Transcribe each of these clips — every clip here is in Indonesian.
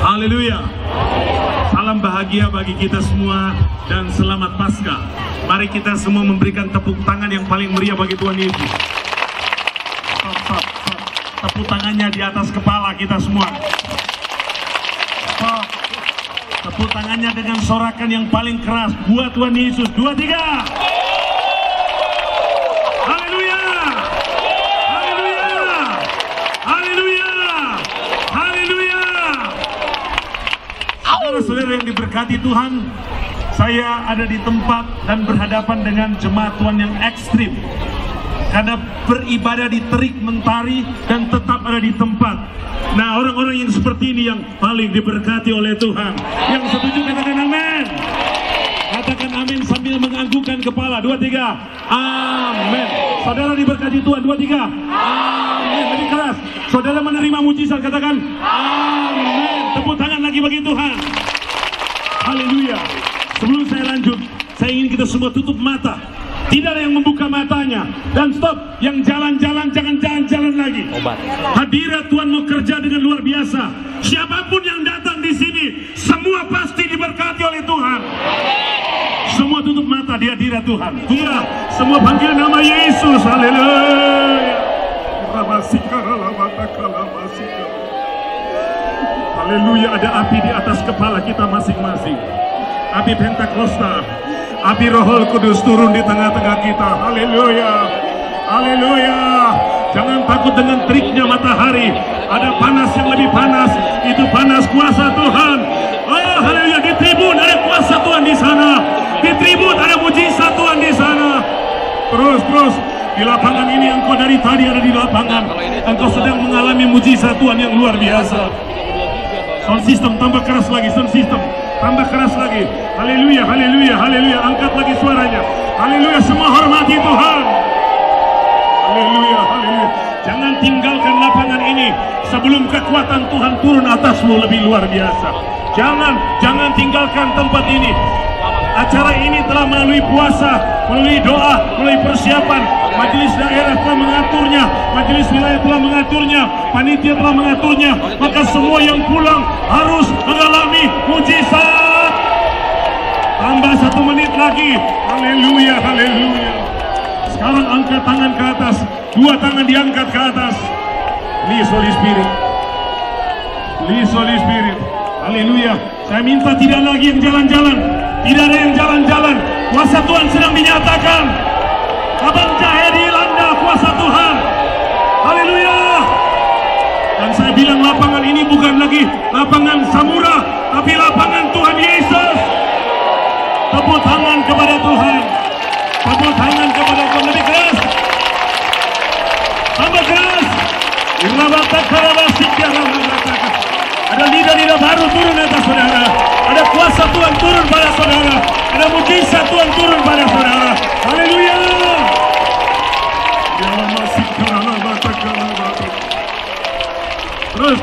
Haleluya. Salam bahagia bagi kita semua dan selamat Paskah. Mari kita semua memberikan tepuk tangan yang paling meriah bagi Tuhan Yesus. Stop. Tepuk tangannya di atas kepala kita semua. Stop. Tepuk tangannya dengan sorakan yang paling keras buat Tuhan Yesus. 2, 3. Haleluya. Haleluya. Haleluya. Haleluya. Saudara-saudara yang diberkati Tuhan, saya ada di tempat dan berhadapan dengan jemaat Tuhan yang ekstrim. Karena beribadah di terik mentari dan tetap ada di tempat. Nah, orang-orang yang seperti ini yang paling diberkati oleh Tuhan. Yang setuju katakan amin. Katakan amin sambil menganggukkan kepala. 2, 3. Amin. Saudara diberkati Tuhan. 2, 3. Amin. Lebih keras. Saudara menerima mujizat. Katakan amin. Tepuk tangan lagi bagi Tuhan. Haleluya. Sebelum saya lanjut, saya ingin kita semua tutup mata. Tidak ada yang membuka matanya. Dan stop, yang jalan-jalan jangan jalan-jalan lagi. Hadirat Tuhan mau kerja dengan luar biasa. Siapapun yang datang di sini, semua pasti diberkati oleh Tuhan. Semua tutup mata di hadirat Tuhan. Iya, semua panggil nama Yesus. Haleluya. Haleluya, ada api di atas kepala kita masing-masing. Api Pentakosta. Api Roh Kudus turun di tengah-tengah kita. Haleluya. Haleluya. Jangan takut dengan teriknya matahari. Ada panas yang lebih panas. Itu panas kuasa Tuhan. Oh, haleluya. Di tribun ada kuasa Tuhan di sana. Di tribun ada mujizat Tuhan di sana. Terus. Di lapangan ini engkau dari tadi ada di lapangan. Engkau sedang mengalami mujizat Tuhan yang luar biasa. Sound system tambah keras lagi. Sound system tambah keras lagi. Haleluya, haleluya, haleluya. Angkat lagi suaranya. Haleluya, semua hormati Tuhan. Haleluya, haleluya. Jangan tinggalkan lapangan ini sebelum kekuatan Tuhan turun atasmu lebih luar biasa. Jangan tinggalkan tempat ini. Acara ini telah melalui puasa, melalui doa, melalui persiapan. Majelis daerah telah mengaturnya, majelis wilayah telah mengaturnya, panitia telah mengaturnya. Maka semua yang pulang harus mengalami mujizat. Tambah 1 menit lagi. Haleluya, haleluya. Sekarang angkat tangan ke atas. 2 tangan diangkat ke atas. Please Holy Spirit. Please Holy Spirit. Haleluya. Saya minta tidak lagi yang jalan-jalan. Tidak ada yang jalan-jalan. Kuasa Tuhan sedang dinyatakan. Abang jahe dilanda kuasa Tuhan. Haleluya. Dan saya bilang lapangan ini bukan lagi lapangan Samura, tapi lapangan Tuhan Yesus. Tepuk tangan kepada Tuhan. Tepuk tangan kepada Tuhan. Lebih keras. Tambah keras. Ada lidah-lidah baru turun atas saudara. Ada kuasa Tuhan turun pada saudara. Ada mujizat Tuhan turun pada saudara. Haleluya. Terus.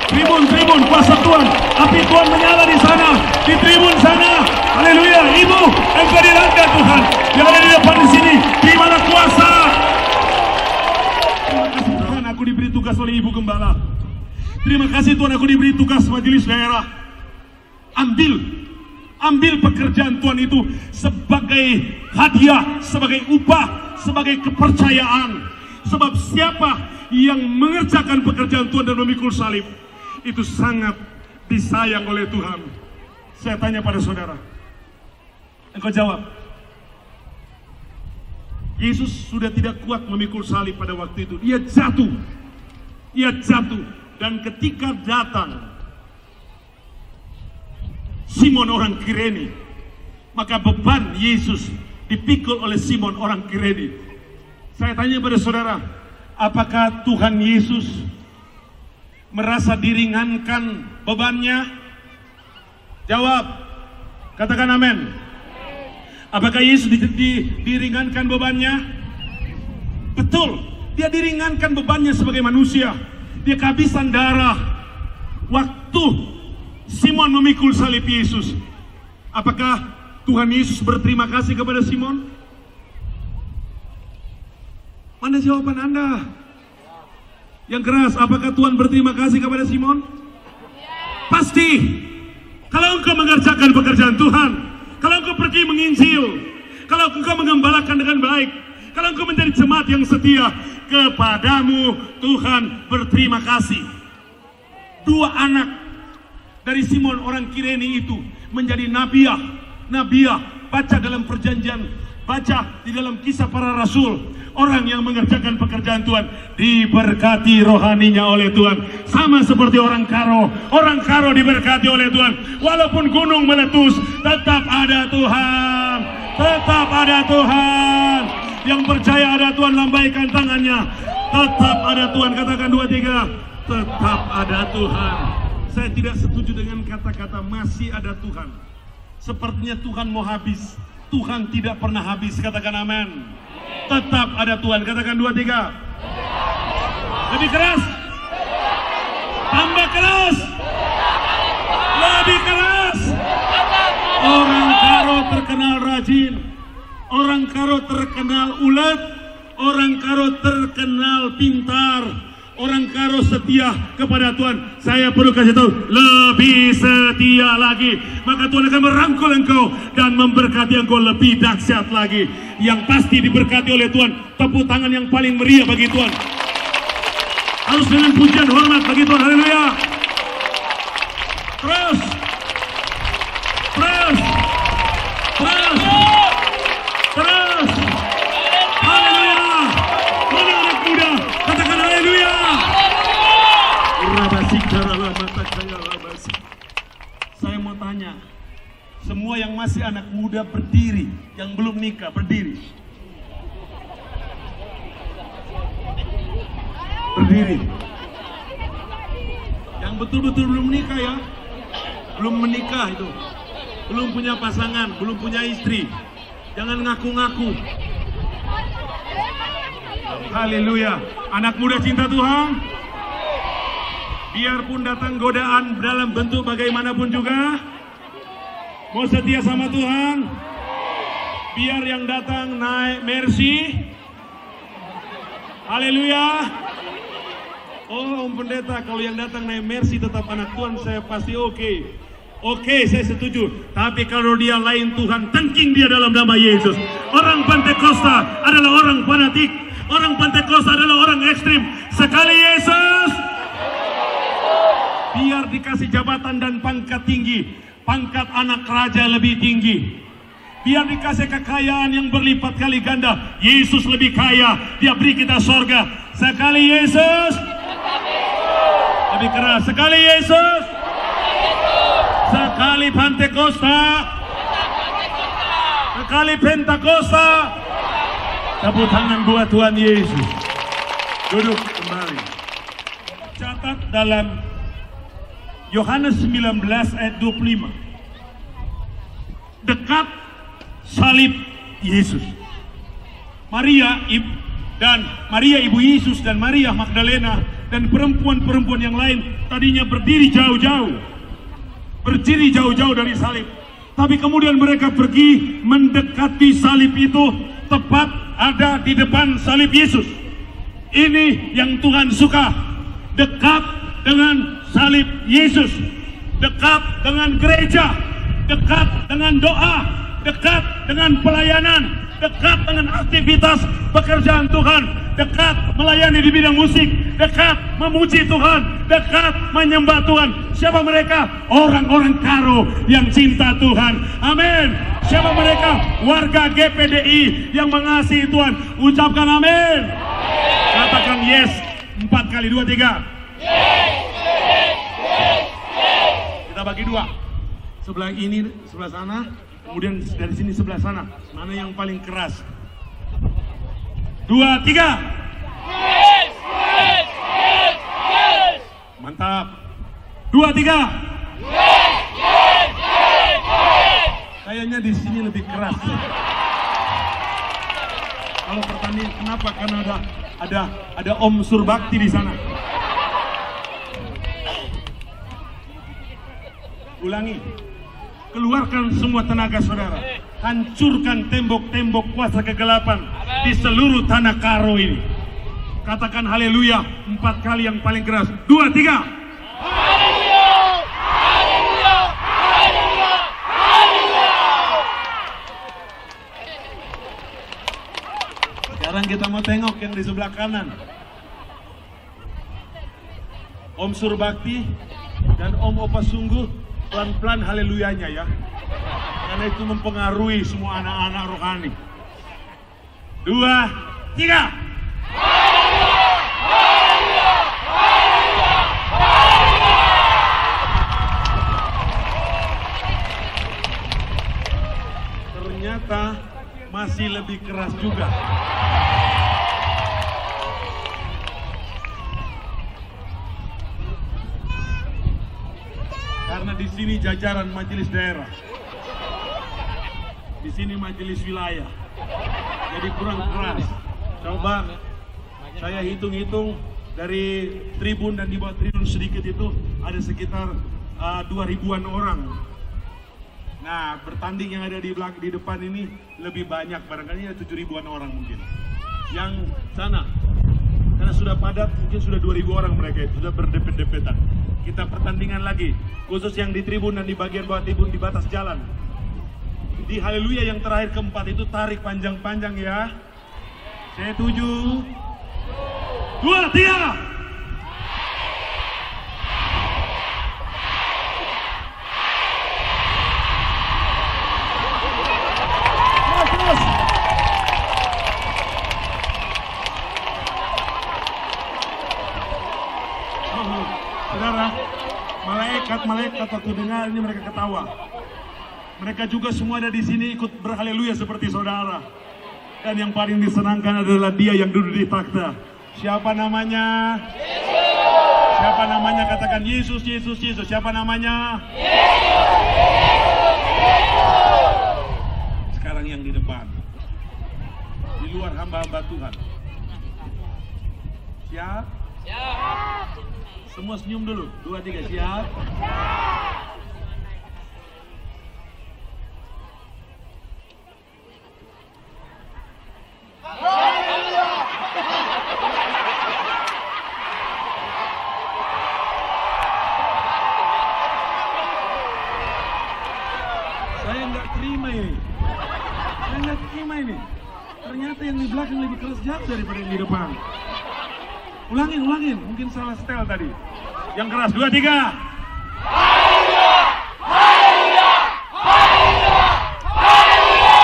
Tribun, kuasa Tuhan. Api Tuhan menyala di sana. Di tribun sana. Haleluya. Ibu, engkau dirangkat Tuhan. Yang ada di depan di sini. Di mana kuasa? Terima kasih Tuhan, aku diberi tugas oleh Ibu Gembala. Terima kasih Tuhan, aku diberi tugas majelis daerah. Ambil pekerjaan Tuhan itu sebagai hadiah, sebagai upah, sebagai kepercayaan. Sebab siapa yang mengerjakan pekerjaan Tuhan dan memikul salib, itu sangat disayang oleh Tuhan. Saya tanya pada saudara, engkau jawab. Yesus sudah tidak kuat memikul salib pada waktu itu. Dia jatuh. Dan ketika datang Simon orang Kirene, maka beban Yesus dipikul oleh Simon orang Kirene. Saya tanya pada saudara, apakah Tuhan Yesus merasa diringankan bebannya? Jawab, katakan amin. Apakah Yesus diringankan bebannya? Betul, dia diringankan bebannya sebagai manusia. Dia kehabisan darah waktu Simon memikul salib Yesus. Apakah Tuhan Yesus berterima kasih kepada Simon? Mana jawaban Anda? Yang keras, apakah Tuhan berterima kasih kepada Simon? Pasti kalau engkau mengerjakan pekerjaan Tuhan, kalau engkau pergi menginjil, kalau engkau mengembalakan dengan baik, kalau engkau menjadi jemaat yang setia, kepadamu Tuhan berterima kasih. 2 anak dari Simon orang Kirene itu menjadi nabiah. Baca dalam perjanjian, baca di dalam kisah para rasul. Orang yang mengerjakan pekerjaan Tuhan diberkati rohaninya oleh Tuhan. Sama seperti orang Karo. Orang Karo diberkati oleh Tuhan. Walaupun gunung meletus, tetap ada Tuhan. Tetap ada Tuhan. Yang percaya ada Tuhan, lambaikan tangannya. Tetap ada Tuhan. Katakan 2, 3. Tetap ada Tuhan. Saya tidak setuju dengan kata-kata masih ada Tuhan. Sepertinya Tuhan mau habis. Tuhan tidak pernah habis. Katakan amin. Tetap ada Tuhan. Katakan 2, 3. Lebih keras. Tambah keras. Lebih keras. Orang Karo terkenal rajin. Orang Karo terkenal ulet. Orang Karo terkenal pintar. Orang Karo setia kepada Tuhan. Saya perlu kasih tahu, lebih setia lagi. Maka Tuhan akan merangkul engkau dan memberkati engkau lebih dahsyat lagi. Yang pasti diberkati oleh Tuhan. Tepuk tangan yang paling meriah bagi Tuhan. Harus dengan pujian hormat bagi Tuhan. Haleluya. Terus. Terus. Terus. Terus. Haleluya. Mana anak muda? Katakan haleluya. Saya mau tanya, semua yang masih anak muda berdiri, yang belum nikah berdiri. Berdiri. Yang betul-betul belum nikah ya, belum menikah itu, belum punya pasangan, belum punya istri, jangan ngaku-ngaku. Haleluya. Anak muda cinta Tuhan, biarpun datang godaan dalam bentuk bagaimanapun juga, mau setia sama Tuhan. Biar yang datang naik Mercy. Haleluya. Oh Om Pendeta, kalau yang datang naik Mercy tetap anak Tuhan, saya pasti oke. Oke, saya setuju. Tapi kalau dia lain Tuhan, tengking dia dalam nama Yesus. Orang Pentakosta adalah orang fanatik. Orang Pentakosta adalah orang ekstrim. Sekali Yesus, biar dikasih jabatan dan pangkat tinggi, pangkat anak raja lebih tinggi, biar dikasih kekayaan yang berlipat kali ganda. Yesus lebih kaya, dia beri kita sorga. Sekali Yesus, lebih keras. Sekali Yesus, sekali Pentakosta, sekali Pentakosta. Tepuk tangan buat Tuhan Yesus. Duduk kembali. Catat dalam Yohanes 19 ayat 25. Dekat salib Yesus. Maria ibu Yesus dan Maria Magdalena dan perempuan-perempuan yang lain tadinya berdiri jauh-jauh. Berdiri jauh-jauh dari salib. Tapi kemudian mereka pergi mendekati salib itu, tepat ada di depan salib Yesus. Ini yang Tuhan suka. Dekat dengan salib Yesus, dekat dengan gereja, dekat dengan doa, dekat dengan pelayanan, dekat dengan aktivitas pekerjaan Tuhan, dekat melayani di bidang musik, dekat memuji Tuhan, dekat menyembah Tuhan. Siapa mereka? Orang-orang Karo yang cinta Tuhan. Amin. Siapa mereka? Warga GPDI yang mengasihi Tuhan. Ucapkan amin. Katakan yes 4 kali. 2, 3. Kita bagi 2. Sebelah ini, sebelah sana. Kemudian dari sini sebelah sana. Mana yang paling keras? 2, 3. Mantap. 2, 3. Kayaknya di sini lebih keras. Kalau pertandingan, kenapa? Karena ada Om Surbakti di sana. Ulangi. Keluarkan semua tenaga saudara. Hancurkan tembok-tembok kuasa kegelapan di seluruh tanah Karo ini. Katakan haleluya 4 kali yang paling keras. 2, 3. Haleluya. Semua tengok yang di sebelah kanan. Om Surbakti dan Om Opa Sungguh, pelan-pelan haleluyanya ya. Karena itu mempengaruhi semua anak-anak rohani. 2, 3. Ternyata masih lebih keras juga. Karena di sini jajaran majelis daerah, di sini majelis wilayah, jadi kurang keras. Coba saya hitung-hitung dari tribun dan di bawah tribun sedikit itu ada sekitar 2.000-an orang. Nah, bertanding yang ada di depan ini lebih banyak, barangkali 7.000-an orang mungkin. Yang sana, karena sudah padat, mungkin sudah 2.000 orang mereka itu, sudah berdepet-depetan. Kita pertandingan lagi, khusus yang di tribun dan di bagian bawah tribun di batas jalan. Di haleluya yang terakhir keempat itu tarik panjang-panjang ya. Saya 7, 2, 3. Saudara, malaikat waktu dengar ini mereka ketawa. Mereka juga semua ada di sini ikut berhaleluya seperti saudara. Dan yang paling disenangkan adalah dia yang duduk di takhta. Siapa namanya? Yesus. Siapa namanya? Katakan Yesus, Yesus, Yesus. Siapa namanya? Yesus. Sekarang yang di depan. Di luar hamba-hamba Tuhan. Siap? Siap. Semua senyum dulu. 2, 3, siap? Siap. Saya nggak terima ini. Ternyata yang di belakang lebih keras jauh daripada yang di depan. Ulangin. Mungkin salah setel tadi. Yang keras, 2, 3. Haleluya! Haleluya! Haleluya! Haleluya!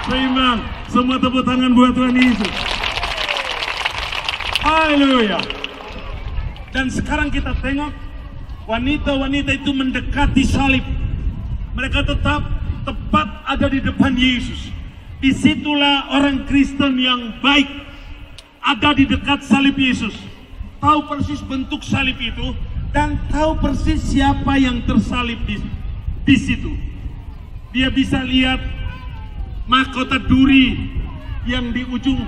Seimbang. Semua tepuk tangan buat Tuhan Yesus. Haleluya. Dan sekarang kita tengok wanita-wanita itu mendekati salib. Mereka tepat ada di depan Yesus. Disitulah orang Kristen yang baik ada di dekat salib Yesus. Tahu persis bentuk salib itu dan tahu persis siapa yang tersalib di situ. Dia bisa lihat mahkota duri yang di ujung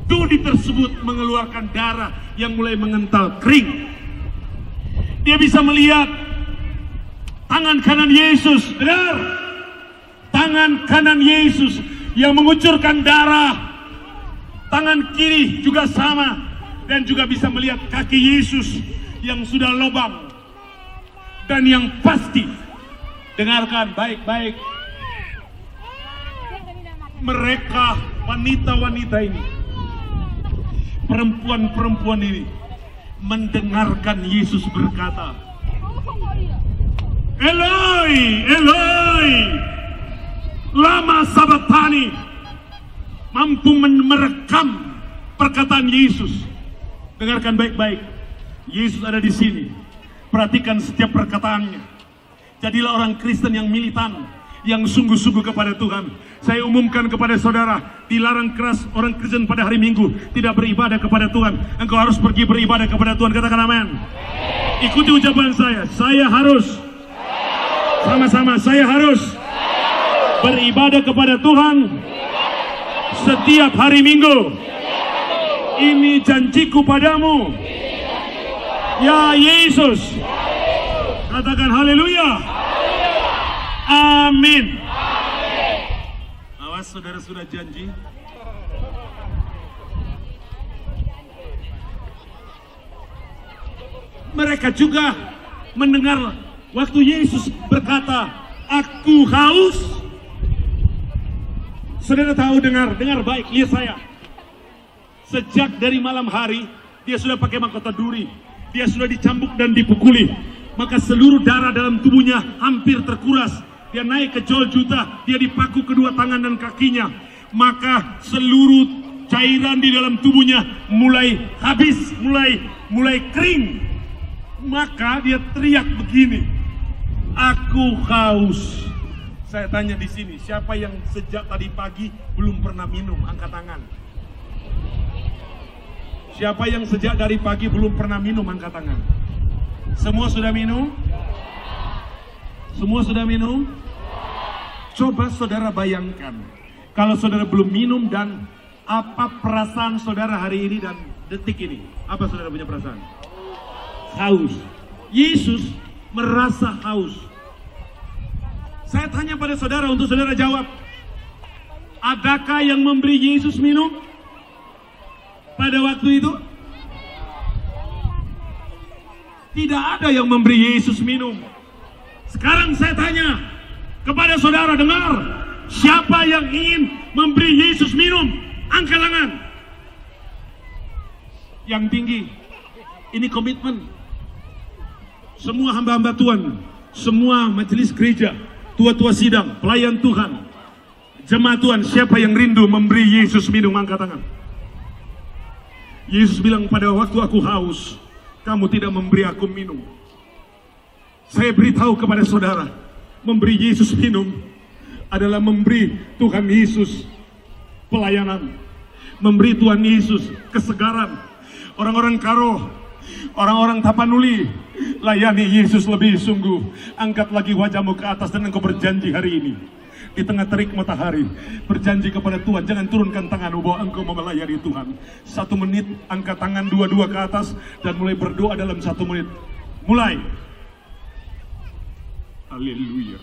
duri tersebut mengeluarkan darah yang mulai mengental kering. Dia bisa melihat tangan kanan Yesus, dengar, tangan kanan Yesus yang mengucurkan darah, tangan kiri juga sama, dan juga bisa melihat kaki Yesus yang sudah lubang. Dan yang pasti, dengarkan baik-baik, mereka wanita-wanita ini, perempuan-perempuan ini mendengarkan Yesus berkata, Eloi, Eloi, lama sabachthani, mampu merekam perkataan Yesus. Dengarkan baik-baik, Yesus ada di sini. Perhatikan setiap perkataannya. Jadilah orang Kristen yang militan, yang sungguh-sungguh kepada Tuhan. Saya umumkan kepada saudara, dilarang keras orang Kristen pada hari Minggu tidak beribadah kepada Tuhan. Engkau harus pergi beribadah kepada Tuhan. Katakan amin. Ikuti ucapan saya harus, sama-sama, saya harus beribadah kepada Tuhan setiap hari Minggu. Ini janjiku padamu, ya Yesus. Katakan haleluya. Amin. Awas, saudara sudah janji. Mereka juga mendengar waktu Yesus berkata, "Aku haus." Saudara tahu, dengar baik, lihat saya. Sejak dari malam hari, dia sudah pakai mahkota duri. Dia sudah dicambuk dan dipukuli. Maka seluruh darah dalam tubuhnya hampir terkuras. Dia naik ke Golgota, dia dipaku kedua tangan dan kakinya. Maka seluruh cairan di dalam tubuhnya mulai habis, mulai kering. Maka dia teriak begini, "Aku haus." Saya tanya di sini, siapa yang sejak tadi pagi belum pernah minum? Angkat tangan. Siapa yang sejak dari pagi belum pernah minum? Angkat tangan. Semua sudah minum? Semua sudah minum? Coba saudara bayangkan, kalau saudara belum minum, dan apa perasaan saudara hari ini dan detik ini? Apa saudara punya perasaan? Haus. Yesus merasa haus. Saya tanya pada saudara untuk saudara jawab. Adakah yang memberi Yesus minum pada waktu itu? Tidak ada yang memberi Yesus minum. Sekarang saya tanya kepada saudara, dengar. Siapa yang ingin memberi Yesus minum? Angkat tangan. Yang tinggi. Ini komitmen. Semua hamba-hamba Tuhan, semua majelis gereja, tua-tua sidang, pelayan Tuhan, jemaat Tuhan, siapa yang rindu memberi Yesus minum? Angkat tangan. Yesus bilang, pada waktu aku haus, kamu tidak memberi aku minum. Saya beritahu kepada saudara, memberi Yesus minum adalah memberi Tuhan Yesus pelayanan, memberi Tuhan Yesus kesegaran. Orang-orang Karo, orang-orang Tapanuli, layani Yesus lebih sungguh. Angkat lagi wajahmu ke atas dan engkau berjanji hari ini, di tengah terik matahari, berjanji kepada Tuhan, jangan turunkan tanganmu bahwa engkau mau melayani Tuhan. 1 menit, angkat tangan dua-dua ke atas dan mulai berdoa dalam 1 menit. Mulai. Haleluya.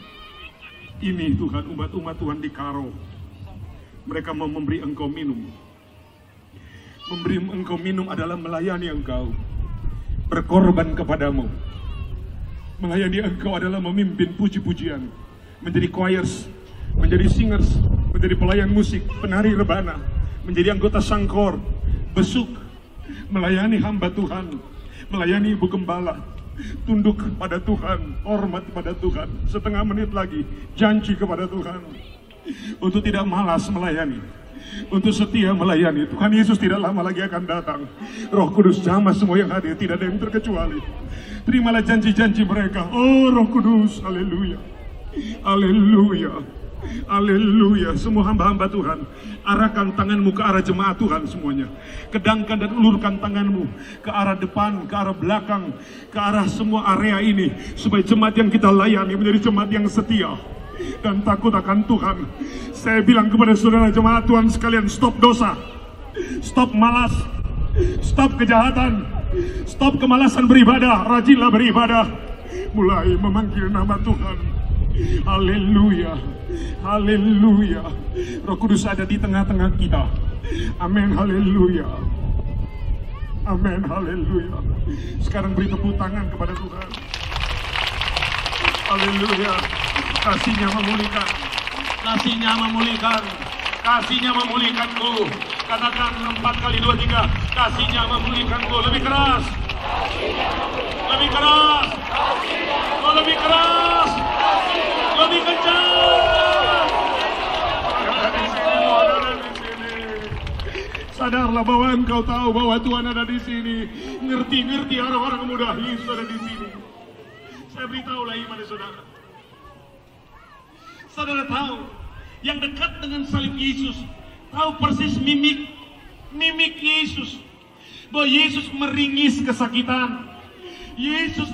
Ini Tuhan, umat-umat Tuhan di Karo, mereka mau memberi engkau minum. Memberi engkau minum adalah melayani engkau, berkorban kepadamu. Melayani engkau adalah memimpin puji-pujian, menjadi choirs, menjadi singers, menjadi pelayan musik, penari rebana, menjadi anggota sangkor, besuk, melayani hamba Tuhan, melayani ibu gembala, tunduk pada Tuhan, hormat pada Tuhan. Setengah menit lagi, janji kepada Tuhan untuk tidak malas melayani, untuk setia melayani. Tuhan Yesus tidak lama lagi akan datang. Roh Kudus jamah semua yang hadir, tidak ada yang terkecuali. Terimalah janji-janji mereka. Oh Roh Kudus, haleluya, haleluya, haleluya. Semua hamba-hamba Tuhan, arahkan tanganmu ke arah jemaat Tuhan semuanya. Kedangkan dan ulurkan tanganmu ke arah depan, ke arah belakang, ke arah semua area ini, supaya jemaat yang kita layani menjadi jemaat yang setia dan takut akan Tuhan. Saya bilang kepada saudara jemaat Tuhan sekalian, stop dosa, stop malas, stop kejahatan, stop kemalasan beribadah, rajinlah beribadah, mulai memanggil nama Tuhan. Haleluya, haleluya. Roh Kudus ada di tengah-tengah kita. Amin, haleluya, amin, haleluya. Sekarang beri tepuk tangan kepada Tuhan. Haleluya. Kasihnya memulihkan, kasihnya memulihkan, kasihnya memulihkanku. Katakan 4 kali 2 3, kasihnya memulihkanku. Lebih keras, lebih keras, oh, lebih keras, lebih kencang. Ada di sini, ada di sini. Sadarlah bahwa engkau tahu bahwa Tuhan ada di sini. Ngerti orang-orang muda, Yesus ada di sini. Saya beritahulah iman saudara. Saudara tahu, yang dekat dengan salib Yesus tahu persis mimik Yesus, bahwa Yesus meringis kesakitan, Yesus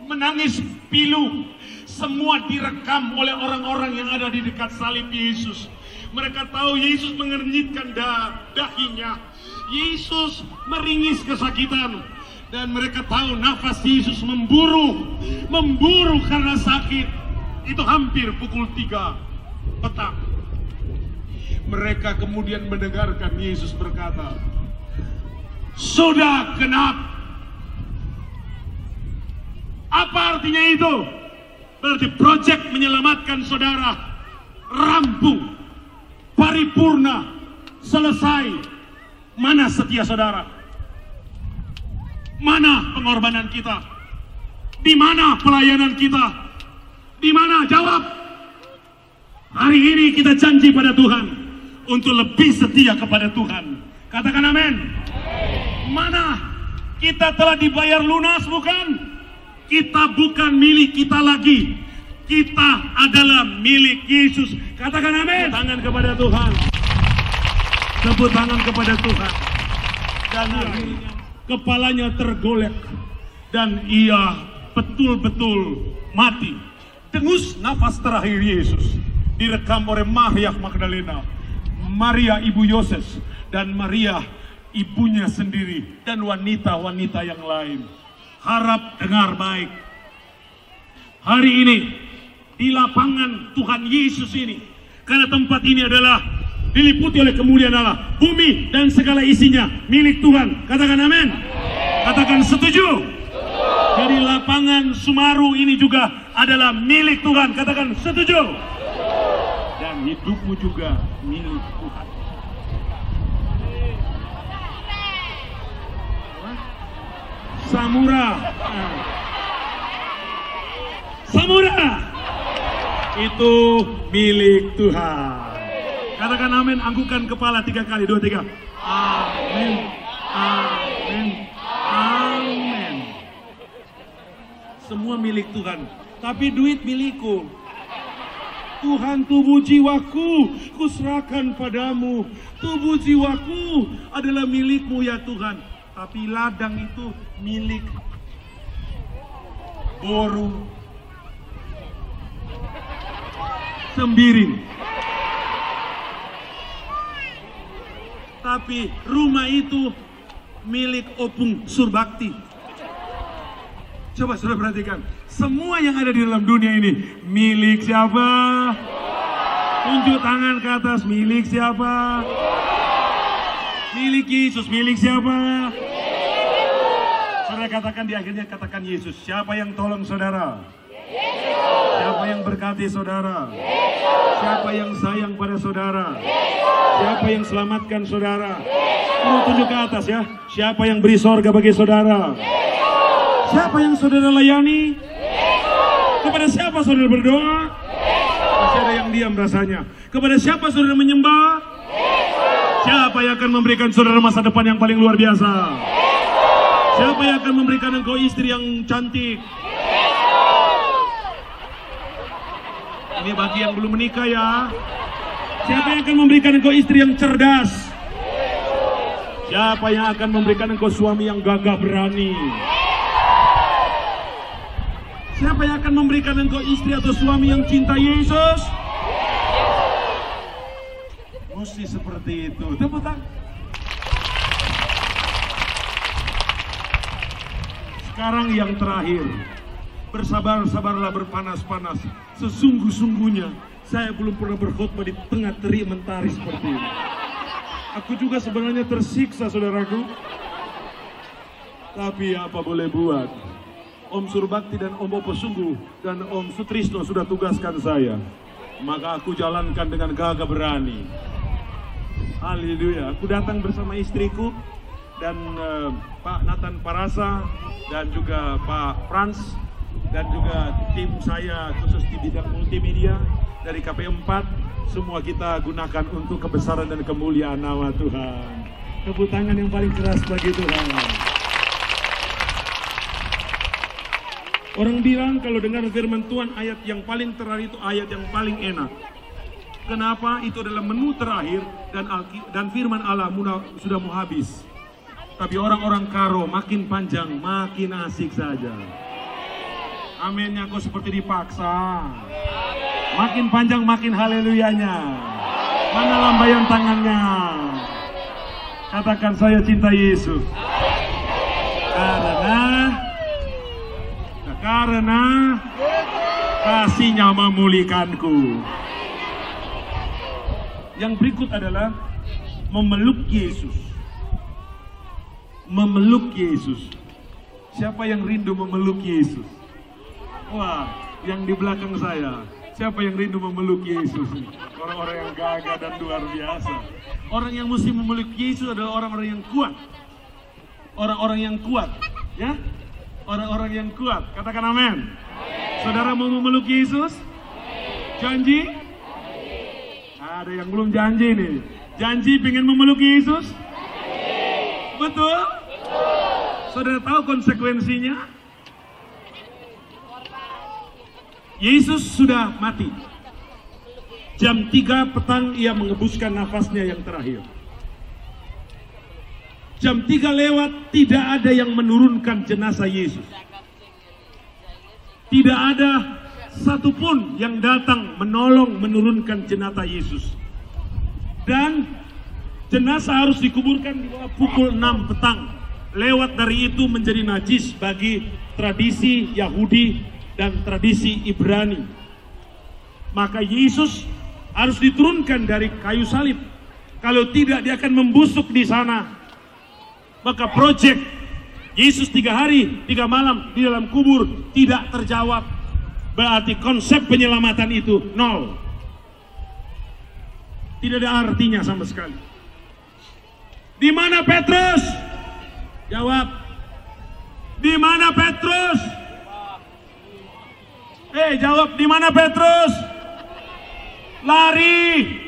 menangis pilu. Semua direkam oleh orang-orang yang ada di dekat salib Yesus. Mereka tahu Yesus mengernyitkan dahinya, Yesus meringis kesakitan, dan mereka tahu nafas Yesus memburu karena sakit. Itu hampir pukul 3 petang. Mereka kemudian mendengarkan Yesus berkata, sudah genap. Apa artinya itu? Berarti proyek menyelamatkan saudara rampung, paripurna, selesai. Mana setia saudara? Mana pengorbanan kita? Di mana pelayanan kita? Di mana? Jawab. Hari ini kita janji pada Tuhan untuk lebih setia kepada Tuhan. Katakan amin. Mana? Kita telah dibayar lunas, bukan? Kita bukan milik kita lagi. Kita adalah milik Yesus. Katakan amin. Tepuk tangan kepada Tuhan. Tepuk tangan kepada Tuhan. Dan akhirnya kepalanya tergolek. Dan ia betul-betul mati. Dengus nafas terakhir Yesus direkam oleh Maria Magdalena, Maria ibu Yoses, dan Maria ibunya sendiri, dan wanita-wanita yang lain. Harap dengar baik. Hari ini di lapangan Tuhan Yesus ini, karena tempat ini adalah diliputi oleh kemuliaan Allah, bumi dan segala isinya milik Tuhan. Katakan amin. Katakan setuju. Dari lapangan Sumaru ini juga adalah milik Tuhan. Katakan setuju. Dan hidupmu juga milik Tuhan. Samura. Samura. Itu milik Tuhan. Katakan amin, anggukan kepala 3 kali, 2, 3. Amin. Amin. Amin. Semua milik Tuhan, tapi duit milikku. Tuhan, tubuh jiwaku kuserahkan padamu. Tubuh jiwaku adalah milikmu ya Tuhan. Tapi ladang itu milik Boru Sembiring. Tapi rumah itu milik Opung Surbakti. Coba saudara perhatikan, semua yang ada di dalam dunia ini milik siapa? Tunjuk tangan ke atas, milik siapa? Milik Yesus, milik siapa? Saudara katakan di akhirnya, katakan Yesus. Siapa yang tolong saudara? Yesus. Siapa yang berkati saudara? Yesus. Siapa yang sayang pada saudara? Yesus. Siapa yang selamatkan saudara? Yesus. Tunjuk ke atas ya. Siapa yang beri sorga bagi saudara? Yesus. Siapa yang saudara layani? Yesus. Kepada siapa saudara berdoa? Yesus. Masih ada yang diam rasanya. Kepada siapa saudara menyembah? Yesus. Siapa yang akan memberikan saudara masa depan yang paling luar biasa? Yesus. Siapa yang akan memberikan engkau istri yang cantik? Yesus. Ini bagi yang belum menikah ya. Siapa yang akan memberikan engkau istri yang cerdas? Yesus. Siapa yang akan memberikan engkau suami yang gagah berani? Siapa yang akan memberikan engkau istri atau suami yang cinta Yesus? Mesti seperti itu. Tepuk tangan. Sekarang yang terakhir. Bersabar-sabarlah, berpanas-panas. Sesungguh-sungguhnya saya belum pernah berkhotbah di tengah terik mentari seperti ini. Aku juga sebenarnya tersiksa saudaraku. Tapi apa boleh buat? Om Surbakti dan Om Bopo Sungguh dan Om Sutrisno sudah tugaskan saya. Maka aku jalankan dengan gagah berani. Haleluya. Aku datang bersama istriku dan Pak Nathan Parasa dan juga Pak Frans dan juga tim saya khusus di bidang multimedia dari KP4. Semua kita gunakan untuk kebesaran dan kemuliaan nama Tuhan. Tepuk tangan yang paling keras bagi Tuhan. Orang bilang kalau dengar firman Tuhan ayat yang paling terakhir itu ayat yang paling enak. Kenapa? Itu adalah menu terakhir dan firman Allah sudah mau habis. Tapi orang-orang karo makin panjang makin asik saja. Aminnya kok seperti dipaksa. Makin panjang makin haleluyanya. Mana lambaian tangannya? Katakan saya cinta Yesus. Karena kasihnya memulihkanku. Yang berikut adalah memeluk Yesus. Memeluk Yesus. Siapa yang rindu memeluk Yesus? Wah, yang di belakang saya, siapa yang rindu memeluk Yesus? Orang-orang yang gagah dan luar biasa. Orang yang mesti memeluk Yesus adalah orang-orang yang kuat. Orang-orang yang kuat, ya? Orang-orang yang kuat. Katakan amin. Saudara mau memeluk Yesus? Janji? Ada yang belum janji nih. Janji pengen memeluk Yesus? Betul? Saudara tahu konsekuensinya? Yesus sudah mati. Jam 3 petang ia menghembuskan nafasnya yang terakhir. Jam 3 lewat, tidak ada yang menurunkan jenazah Yesus. Tidak ada satupun yang datang menolong menurunkan jenazah Yesus. Dan jenazah harus dikuburkan di bawah pukul 6 petang. Lewat dari itu menjadi najis bagi tradisi Yahudi dan tradisi Ibrani. Maka Yesus harus diturunkan dari kayu salib. Kalau tidak, dia akan membusuk di sana. Maka proyek Yesus 3 hari 3 malam di dalam kubur tidak terjawab. Berarti konsep penyelamatan itu nol. Tidak ada artinya sama sekali. Di mana Petrus? Jawab. Di mana Petrus? Jawab, di mana Petrus? Lari.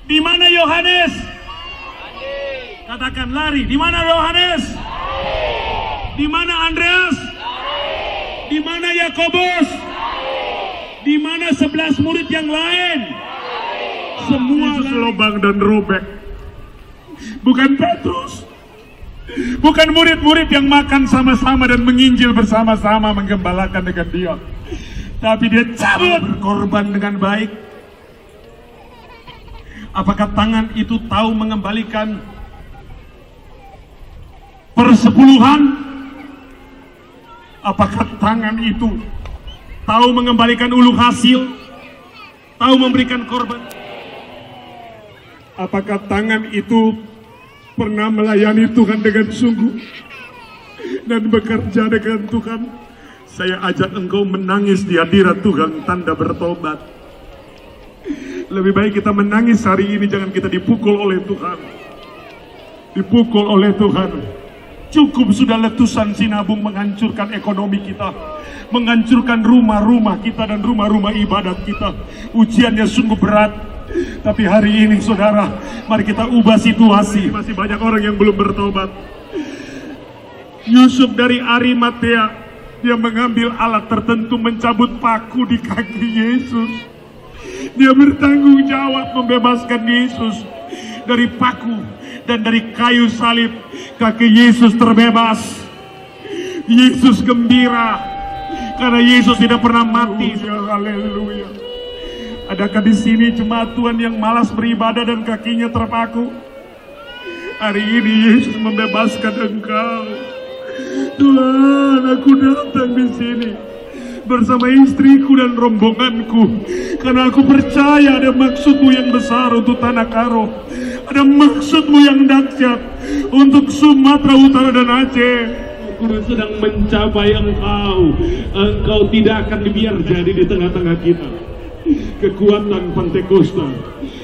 Di mana Yohanes? Katakan lari. Di mana Yohanes? Di mana Andreas? Di mana Yakobus? Di mana 11 murid yang lain? Semua Yesus lobang dan robek. Bukan Petrus. Bukan murid-murid yang makan sama-sama dan menginjil bersama-sama menggembalakan dengan dia. Tapi dia cabut berkorban dengan baik. Apakah tangan itu tahu mengembalikan persepuluhan? Apakah tangan itu tahu mengembalikan ulu hasil? Tahu memberikan korban? Apakah tangan itu pernah melayani Tuhan dengan sungguh dan bekerja dengan Tuhan? Saya ajak engkau menangis di hadirat Tuhan, tanda bertobat. Lebih baik kita menangis hari ini, jangan kita dipukul oleh Tuhan. Dipukul oleh Tuhan. Cukup sudah letusan sinabung menghancurkan ekonomi kita, menghancurkan rumah-rumah kita dan rumah-rumah ibadat kita. Ujiannya sungguh berat. Tapi hari ini saudara, mari kita ubah situasi. Masih banyak orang yang belum bertobat. Yusuf dari Arimatea, dia mengambil alat tertentu mencabut paku di kaki Yesus. Dia bertanggung jawab membebaskan Yesus dari paku dan dari kayu salib. Kaki Yesus terbebas. Yesus gembira karena Yesus tidak pernah mati. Haleluya. Adakah di sini jemaat Tuhan yang malas beribadah dan kakinya terpaku? Hari ini Yesus membebaskan engkau. Tuhan, aku datang di sini bersama istriku dan rombonganku karena aku percaya ada maksudmu yang besar untuk Tanah Karo, ada maksudmu yang dahsyat untuk Sumatera Utara dan Aceh. Aku sedang mencapai engkau tidak akan dibiar jadi di tengah-tengah kita. Kekuatan Pantekosta,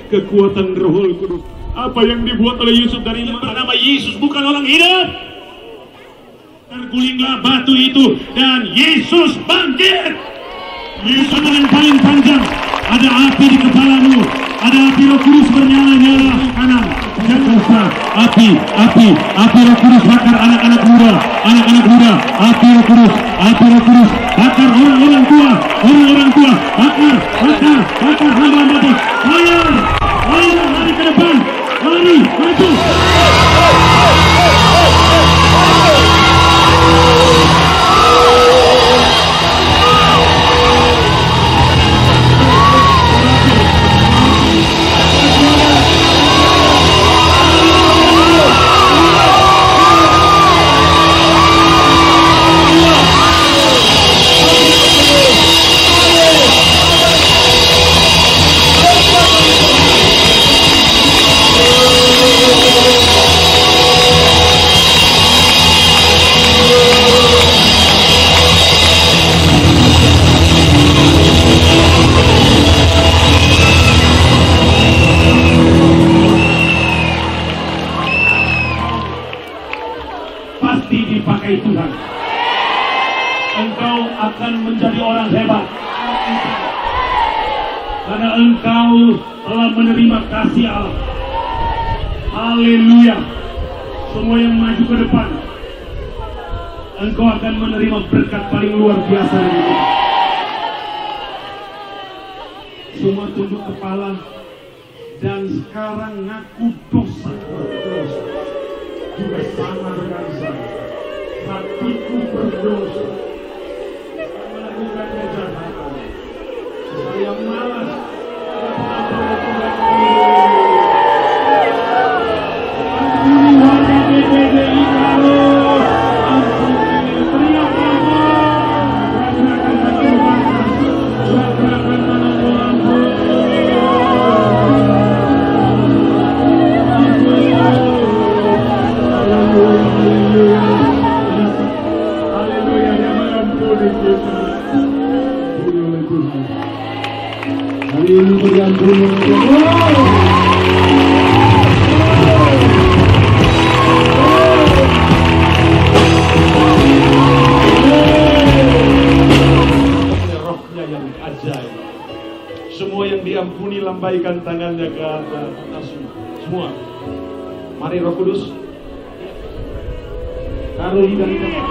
kekuatan Roh Kudus. Apa yang dibuat oleh Yusuf dari bernama Yesus bukan orang hidup. Tergulinglah batu itu dan Yesus bangkit. Yesus yang paling panjang. Ada api di kepalamu. Ada api Roh Kudus bernyala-nyala kanan. Jakarta, api Roh Kudus bakar anak-anak muda. Api Roh Kudus bakar orang-orang tua, bakar hamba-hamba Tuhan. Ayo, lari ke depan, lari, maju. Tuhan. Engkau akan menjadi orang hebat. Karena engkau telah menerima kasih Allah. Haleluya. Semua yang maju ke depan, engkau akan menerima berkat paling luar biasa dari Tuhan. Semua tunduk kepala dan sekarang ngaku dosa. Juga sama dengan saya. Hatiku berdosa melakukan kejahatan. Saya malas. Semua yang diampuni lambaikan tangannya ke atas semua. Mari Roh Kudus taruh di dalam begini.